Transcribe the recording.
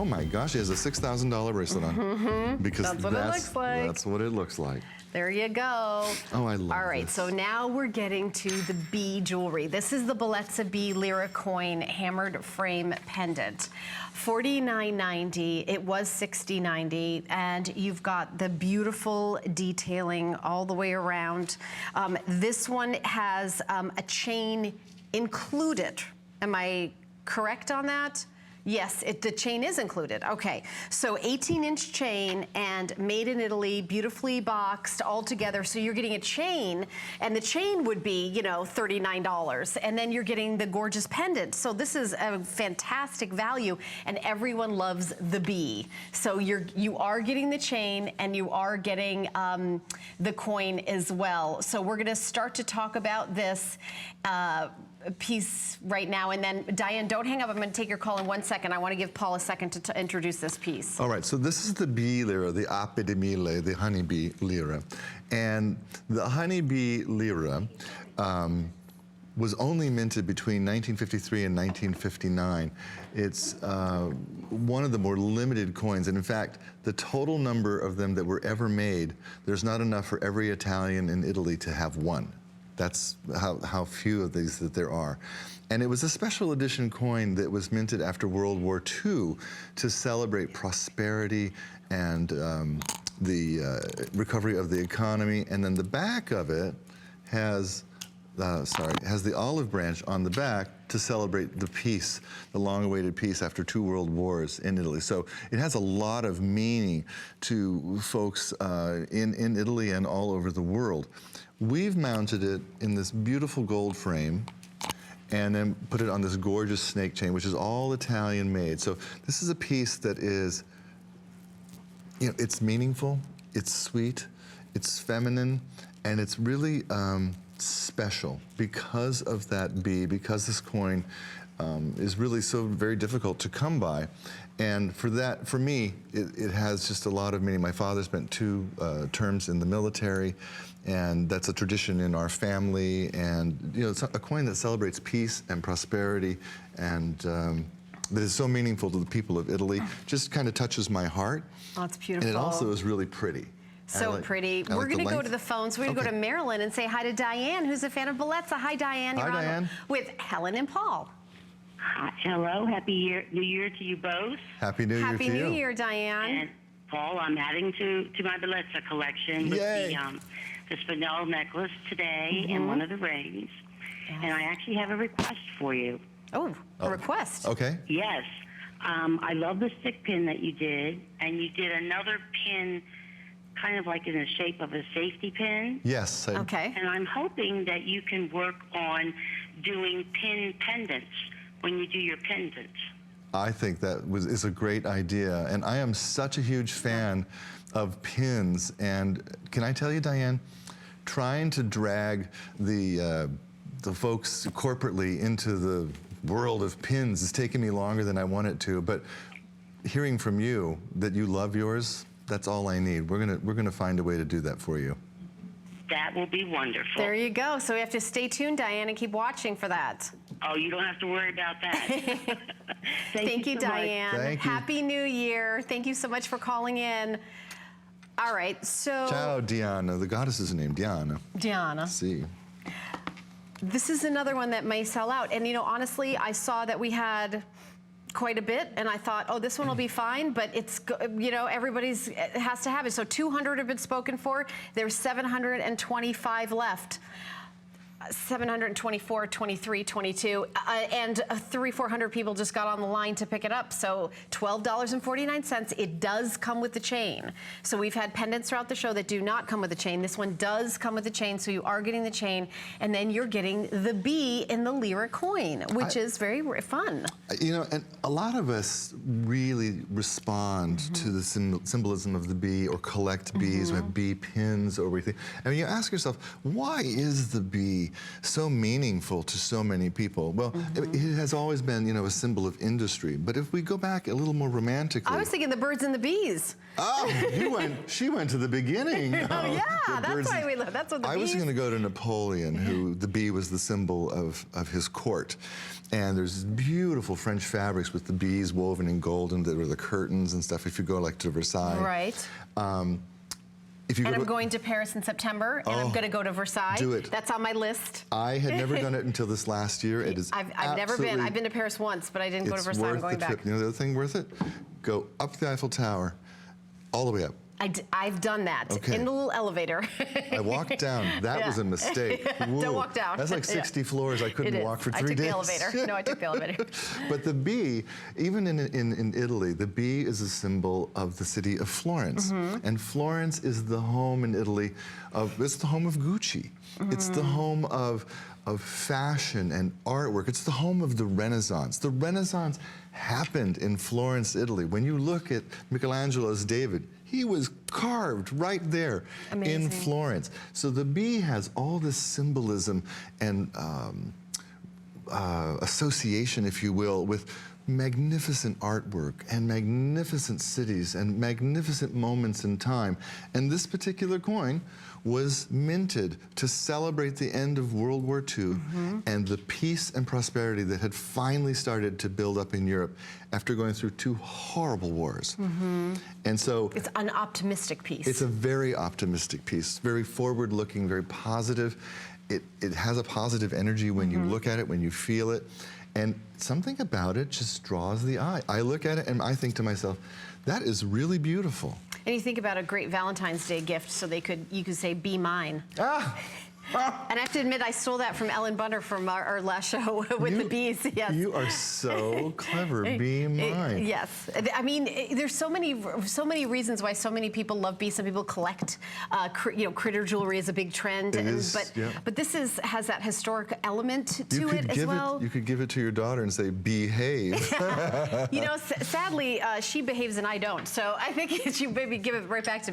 Oh my gosh, he has a $6,000 bracelet on. Because that's what it looks like. That's what it looks like. There you go. Oh, I love All right, this. so now we're getting to the B jewelry. This is the Bellezza B Lira coin hammered frame pendant. $49.90, it was $60.90, and you've got the beautiful detailing all the way around. This one has a chain included. Am I correct on that? Yes, the chain is included. Okay, so 18-inch chain and made in Italy, beautifully boxed all together. So you're getting a chain, and the chain would be, you know, $39, and then you're getting the gorgeous pendant. So this is a fantastic value, and everyone loves the B. So you are getting the chain, and you are getting the coin as well. So we're going to start to talk about this piece right now, and then Diane, don't hang up. I'm going to take your call in 1 second. I want to give Paul a second to introduce this piece. All right, so this is the bee lira, the ape di mille, the honeybee lira, and the honeybee lira was only minted between 1953 and 1959. It's one of the more limited coins, and in fact, the total number of them that were ever made, there's not enough for every Italian in Italy to have one. That's how few of these that there are. And it was a special edition coin that was minted after World War II to celebrate prosperity and the recovery of the economy. And then the back of it has, has the olive branch on the back to celebrate the peace, the long-awaited peace after 2 world wars in Italy. So it has a lot of meaning to folks in Italy and all over the world. We've mounted it in this beautiful gold frame and then put it on this gorgeous snake chain, which is all Italian made. So this is a piece that is, you know, it's meaningful, it's sweet, it's feminine, and it's really special because of that bee, because this coin is really so very difficult to come by. And for that, for me, it has just a lot of meaning. My father spent 2 terms in the military, and that's a tradition in our family. And you know, it's a coin that celebrates peace and prosperity, and that is so meaningful to the people of Italy. Just kind of touches my heart. Oh, it's beautiful. And it also is really pretty. So pretty. We're going to go to the phones. We're going to go to Maryland and say hi to Diane, who's a fan of Bellezza. Hi, Diane. Hi, Diane. With Helen and Paul. Hi, hello, Happy New Year to you both. Happy New Year to you. Happy New Year, Diane. And Paul, I'm adding to my Bellezza collection with the spinel necklace today and one of the rings. Yes. And I actually have a request for you. Oh, a request. Okay. Yes. I love the stick pin that you did, and you did another pin kind of like in the shape of a safety pin. Yes. Okay. And I'm hoping that you can work on doing pin pendants when you do your pendants. I think that is a great idea, and I am such a huge fan of pins. And can I tell you, Diane, trying to drag the folks corporately into the world of pins is taking me longer than I want it to. But hearing from you that you love yours, that's all I need. We're gonna find a way to do that for you. That will be wonderful. There you go. So we have to stay tuned, Diane, and keep watching for that. Oh, you don't have to worry about that. Thank you, so Diane. Thank you. Happy New Year. Thank you so much for calling in. All right, so... Ciao, Diana. The goddess is named Diana. Diana. See. This is another one that may sell out. And, you know, honestly, I saw that we had quite a bit, and I thought, oh, this one will be fine, but it's, you know, everybody's has to have it. So 200 have been spoken for. There's 725 left. 724, 23, 22, and 300-400 people just got on the line to pick it up. So $12.49. It does come with the chain. So we've had pendants throughout the show that do not come with the chain. This one does come with the chain, so you are getting the chain, and then you're getting the B in the Lira coin, which is very fun. You know, and a lot of us really respond to the symbolism of the bee, or collect bees. We have bee pins, or we think. I mean, you ask yourself, why is the bee so meaningful to so many people. Well, it has always been, you know, a symbol of industry. But if we go back a little more romantically, I was thinking the birds and the bees. oh, she went to the beginning. Oh yeah, that's why we love. That's what the I bees. was going to go to Napoleon, who the bee was the symbol of his court. And there's beautiful French fabrics with the bees woven in gold, and there were the curtains and stuff. If you go like to Versailles, Right. If you And go I'm going to Paris in September, and I'm going to go to Versailles. do it. That's on my list. I had never done it until this last year. It is I've never been. absolutely- I've been to Paris once, but I didn't go to It's Versailles. I'm worth going the trip. back. You know the other thing worth it? Go up the Eiffel Tower, all the way up. I've done that Okay. in the little elevator. I walked down. That was a mistake. Don't Whoa. walk down. That's like 60 floors. I It couldn't is. walk for 3 I took days. the elevator. No, I took the elevator. But the bee, even in Italy, the bee is a symbol of the city of Florence. And Florence is the home in Italy it's the home of Gucci. It's the home of fashion and artwork. It's the home of the Renaissance. The Renaissance happened in Florence, Italy. When you look at Michelangelo's David, he was carved right there in Florence. So the bee has all this symbolism and association, if you will, with magnificent artwork and magnificent cities and magnificent moments in time. And this particular coin was minted to celebrate the end of World War II and the peace and prosperity that had finally started to build up in Europe after going through 2 horrible wars. And so It's an optimistic piece. it's a very optimistic piece, very forward-looking, very positive. It has a positive energy when you look at it, when you feel it, and something about it just draws the eye. I look at it and I think to myself, that is really beautiful. And you think about a great Valentine's Day gift, so you could say, "Be mine." Ah! And I have to admit, I stole that from Ellen Bunner from our last show with the bees. Yes. You are so clever. Be mine. Yes. I mean, there's so many reasons why so many people love bees. Some people collect, critter jewelry is a big trend. It is, yeah. But this has that historic element to You it as well. You could give it to your daughter and say, behave. You know, sadly, she behaves and I don't. So I think she maybe give it right back to me.